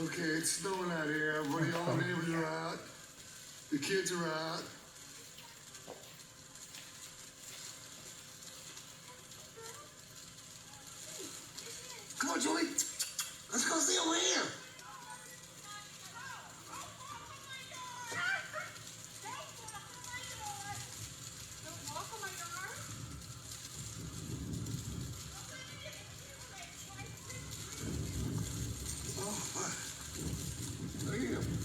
Okay, it's snowing out here. Everybody, all the neighbors are out. The kids are out. Come on, Julie. Let's go see over here. Oh, what? Look at him.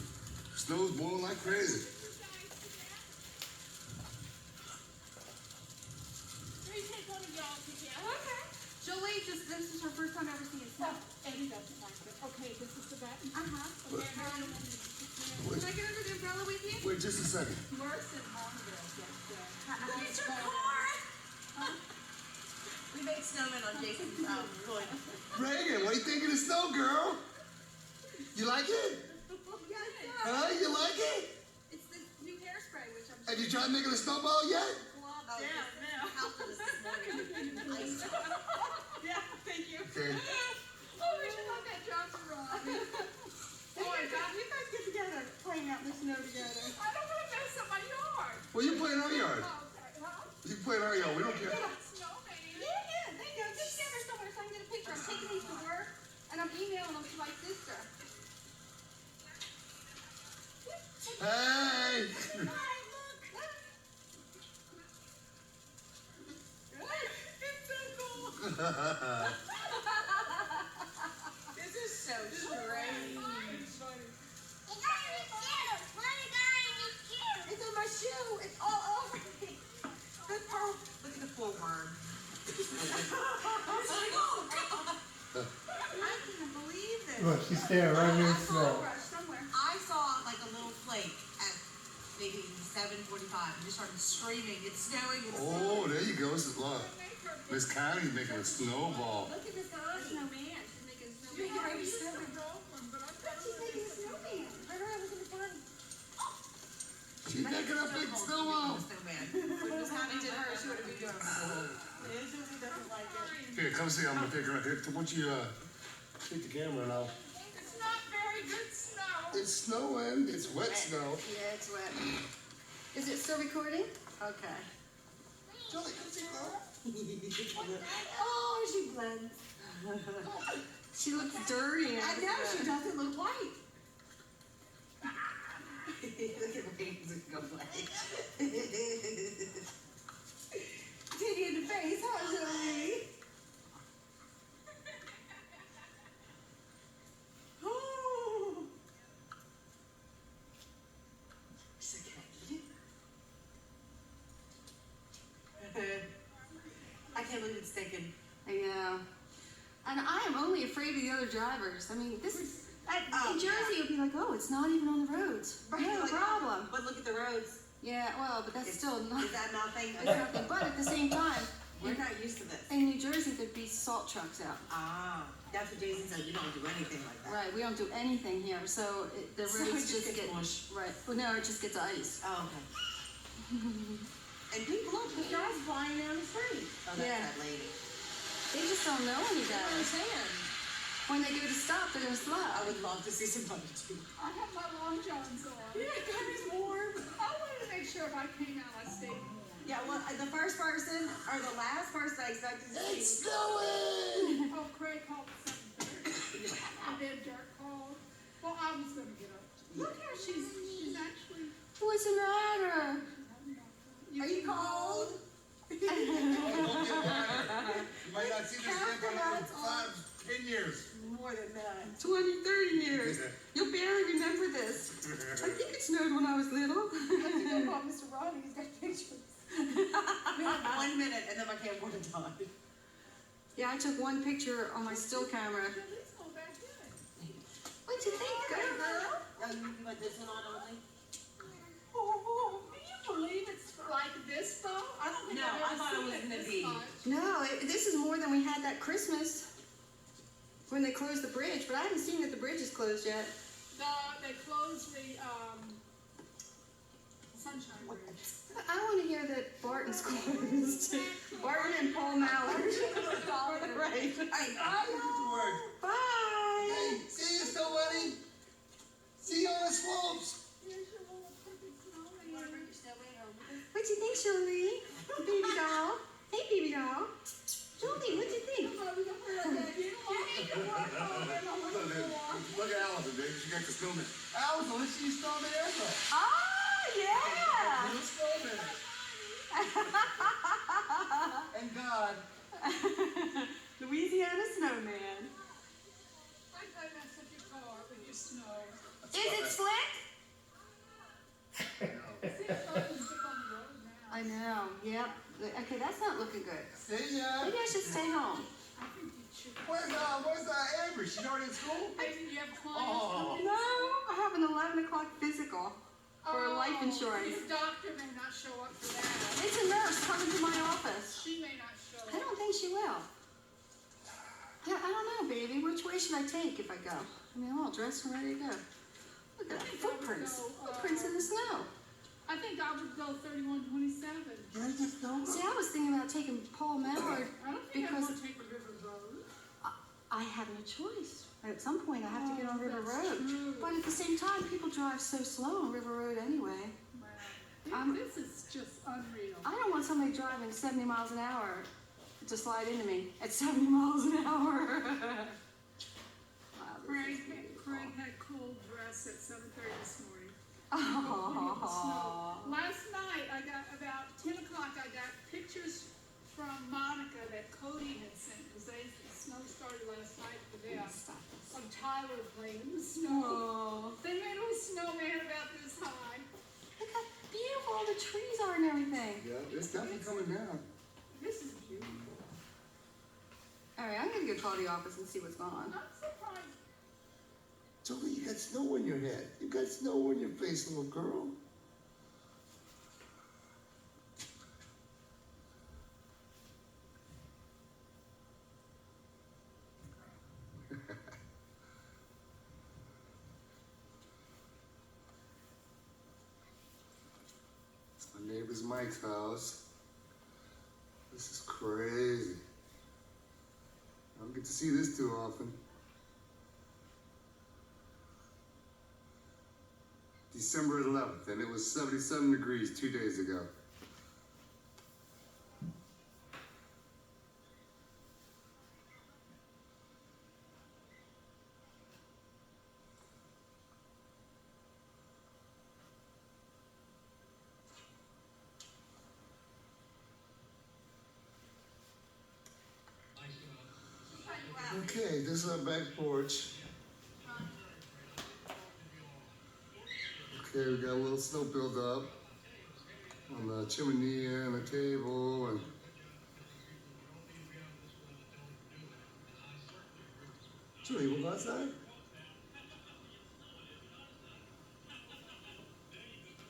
Snow's blowing like crazy. Jolie, this is her first time ever seeing snow. Eddie doesn't like it. Okay, this is the button. Okay, can I get under the umbrella with you? Wait just a second. Worse than Longville gets Where's your car? We made snowmen on Jason's foot. Reagan, what do you think of the snow, girl? You like it? Huh? You like it? It's the new hairspray, which I'm Have you tried making a snowball yet? Oh, Ice. Yeah, thank you. Okay. Oh, we should have that Johnson rod. Boy, God, you guys get together, playing out in the snow together. I don't want to mess up my yard. Well, you play in our yard. Okay, huh? You play in our yard. We don't care. Snowman. Yeah, there you go. Get together somewhere so I can get a picture. I'm taking these to work, and I'm emailing them to my sister. Hey! Hi, look. It's so cool. This is so strange. It's on my shoe. It's all over me. Look at the poor worm. I can't believe this. Look, she's standing right near the snow. Somewhere. I saw like a little flake at maybe 7:45 and just started screaming. It's snowing. It's snowing. Oh, there you go. This is love. Miss Connie's making a snowball. Look at this guy. Snowman. She's making a snowman. You already She's said making it, but I'm a snowman. Right around with the party. She's making a big snowball. Snowman. When Miss Connie did hers, she would have been doing it. Susie doesn't like it. Here, come see. I'm gonna take her. Here, why don't you take the camera now? It's not very good snow. It's snowing. It's wet snow. Yeah, it's wet. Is it still recording? Okay. Julie, come see, girl. Oh, she blends. She looks dirty. I know, she doesn't look white. Look at Reagan's go play. Titty in the face, huh, Jolie? Oh. She said, can I eat it? I can't believe it's taken. I know. And I am only afraid of the other drivers. I mean, this is. Oh, In Jersey, it would be like, oh, it's not even on the roads. Right, No like, problem. But look at the roads. Yeah, well, but that's still not. Is that nothing? It's nothing. But at the same time, We're not used to this. in New Jersey, there'd be salt trucks out. Ah, that's what Jason said. You don't do anything like that. Right, we don't do anything here, so the So roads it just gets get mush. right. Well, no, it just gets ice. Oh, okay. And people look, the guys flying down the street. Oh, that's Yeah. that lady. They just don't know any better. understand. When they go to stop, they're gonna I slow. would love to see somebody too. I have my long johns on. Yeah, it's warm. I wanted to make sure if I came out, I stayed warm. Yeah, well, the first person or the last person I expected to see. It's snowing. Oh, Craig called at 7:30. And then Dirk called. Well, I was gonna get up. Look how she's actually. What's the matter? Are you cold? You might not see this thing for another 5, 10 years. More than that. 20, 30 years. You'll barely remember this. I think it snowed when I was little. I have to go call Mr. Rodney. He's got pictures. We have 1 minute and then my camera would have died. Yeah, I took one picture on my still camera. It's not that good. What'd you think, good girl? You want this one on only? Oh, can you believe it's like this though? I don't think No, I've I ever thought it seen was it gonna this be- much. No, this is more than we had that Christmas when they closed the bridge. But I haven't seen that the bridge is closed yet. They closed the Sunshine Bridge. I want to hear that Barton's closed. Barton and Paul Mallard. Right. Hey, Work. Bye. Hey, see you, snow bunny. slopes. Here's your little perfect snowman. You wanna bring your snowman home with us? What'd you think, Jolie? Baby doll. Hey, baby doll. Jolie, what'd you think? Come on, we don't hurt that. You don't want me to work on it on the floor. Look at Allison, baby. She got the snowman. Allison, let's see you snowman aircraft. Oh, yeah. Little snowman. And God. Louisiana snowman. I bet that's such a car when you snow. Is it slick? See, it's starting to slip on the road now. I know. Yep. Okay, that's not looking good. See ya. Maybe I should stay home. I think you should. Where's Amber? She's already in school? Hey, you have clients Oh. coming? No, I have an 11 o'clock physical for life insurance. This doctor may not show up for that. It's a nurse coming to my office. She may not show I up. don't think she will. Yeah, I don't know, baby. Which way should I take if I go? I mean, I'm all dressed and ready to go. Look at that. Footprints. Footprints in the snow. I think I would go 3127. Where's the snow? See, I was thinking about taking Paul Mallard I don't think I because want to take the river road. I have no choice. At some point, I have to get on River that's Road. true. But at the same time, people drive so slow on River Road anyway. Wow. This is just unreal. I don't want somebody driving 70 miles an hour to slide into me at 70 miles an hour. Wow, this is Craig had cold dress at 7:30 this morning. Oh. Last night, I got about 10 o'clock. I got pictures from Monica that Cody had sent because the snow started last night for them. Stop this. Of Tyler playing in the snow. Oh. They made a little snowman about this high. Look how beautiful all the trees are and everything. Yeah, it's definitely coming down. This is beautiful. All right, I'm gonna go call the office and see what's going on. I'm surprised. Jolie, you got snow on your head. You got snow on your face, little girl. It's my neighbor's Mike's house. This is crazy. I don't get to see this too often. December 11th, and it was 77 degrees 2 days ago. Okay, this is our back porch. Okay, we got a little snow build up on the chimney and the table and Julie, we'll go outside?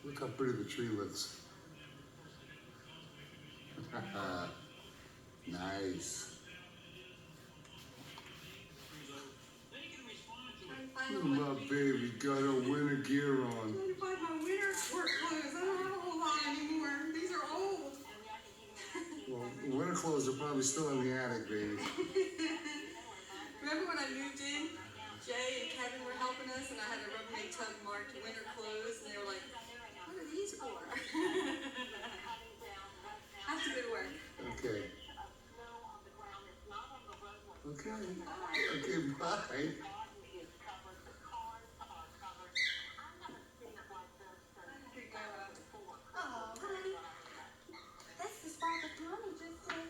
Look how pretty the tree looks. Nice. Look at my baby, got her winter gear on. I'm trying to find my winter work clothes. I don't have a whole lot anymore. These are old. Well, the winter clothes are probably still in the attic, baby. Remember when I moved in? Jay and Kevin were helping us, and I had a Rubbermaid tub marked winter clothes, and they were like, "What are these for?" I have to go to work. Okay. Okay. Okay, bye. Oh, honey. That's the spot that Mommy just said.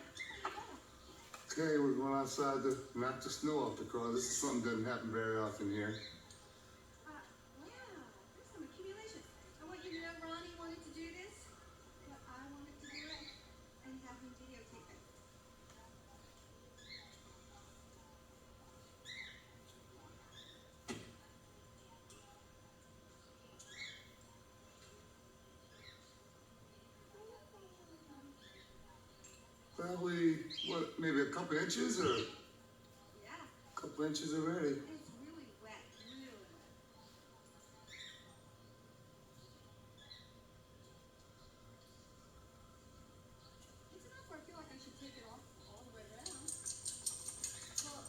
Okay, we're going outside to knock the snow off the car. This is something that doesn't happen very often here. Wow, there's some accumulation. I want you to know Ronnie wanted to do this, but I wanted to do it and have him videotape it. Probably, what, maybe a couple inches or Yeah, a couple inches already. it's really wet, really wet. It's enough where I feel like I should take it off all the way around. Well,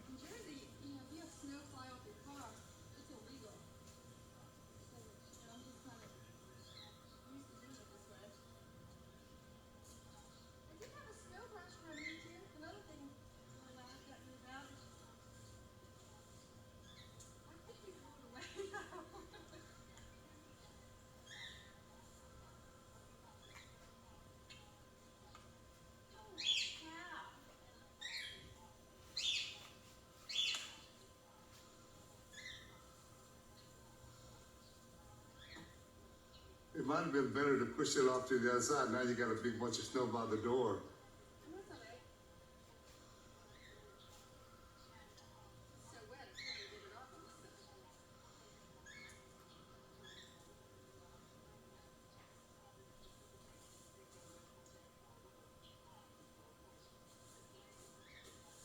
in Jersey, if you have snow fly off your car, it's illegal. might have been better to push it off to the other side. Now you got a big bunch of snow by the door. That's all right. It's so wet, I can't even get it off on this side.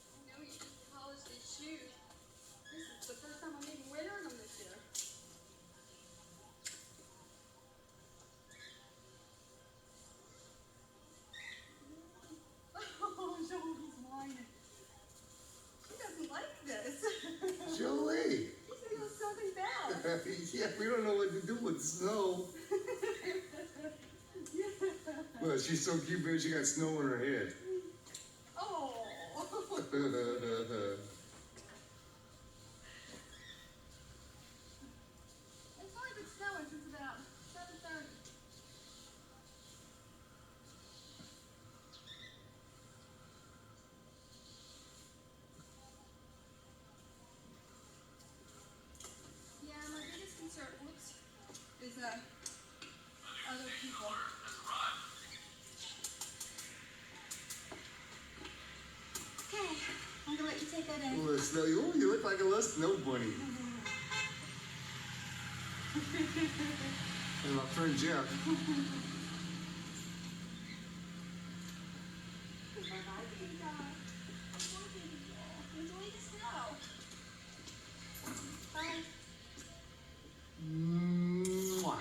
I know you just polished these shoes. This is the first time I'm even wearing them this year. Oh, Joey's whining. He doesn't like this. Joey! He's a little Southern Belle. Yeah, we don't know what to do with snow. Well, she's so cute, baby. She got snow in her head. Oh. It's only been snowing since about 7:30. Yeah, my biggest concern, whoops, is other people. Okay, I'm gonna let you take that in. Well, snow. Oh, you look like a little snow bunny. And my friend Jeff. Bye-bye, baby doll. Bye, baby doll. Enjoy the snow. Bye. Mwah.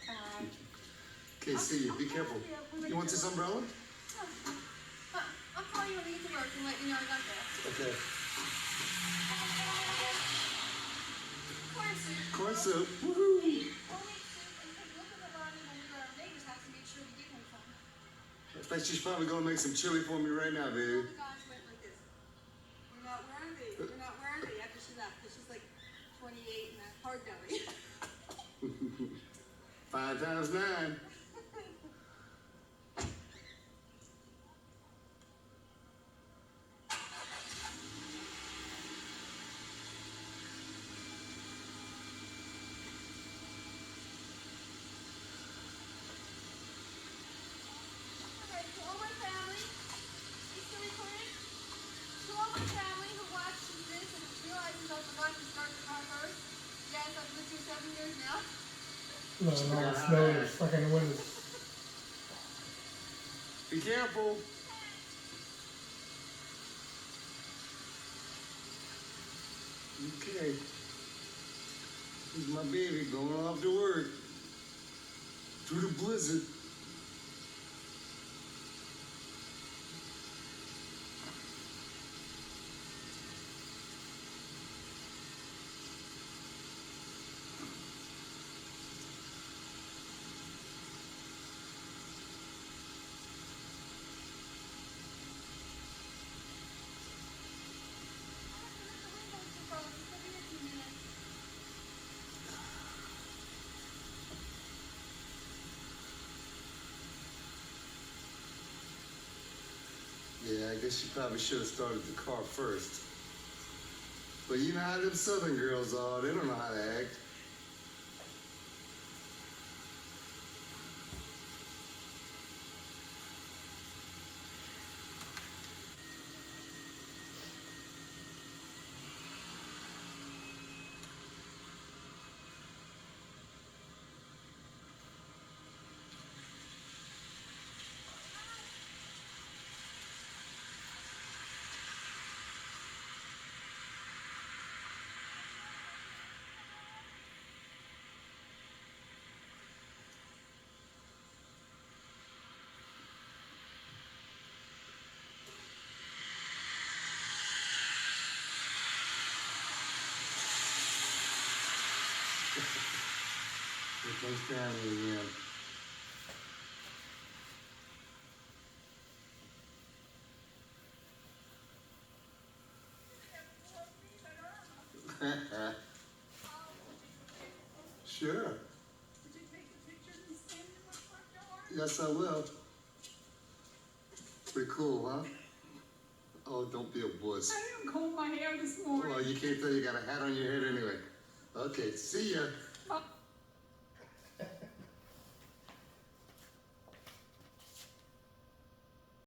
Bye. Okay, see you. Be careful. You want this umbrella? I'll call you when I get to work and let you know I got that. Okay. Corn soup. Corn soup. Woohoo! We'll make soup and take a look at the Ronnie when we go to our neighbor's house and make sure we get him some. I bet she's probably gonna make some chili for me right now, All baby. the guys went like this. We're not worthy. We're not worthy after she left because she's like 28 and a hard belly. 5 times 9. Okay, to all my family, you still recording? To all my family who watches this and realizes I forgot to start the car first. Yes, I've lived here 7 years now. No, no, snow is stuck in the windows. Be careful. Okay. Here's my baby going off to work. Through the blizzard. Yeah, I guess you probably should have started the car first. But you know how them southern girls are, they don't know how to act. Here comes family again. Sure. Did you take the pictures and stand in my front yard? Yes, I will. Pretty cool, huh? Oh, don't be a wuss. I didn't comb my hair this morning. Well, you can't tell you got a hat on your head anyway. Okay, see ya. Oh.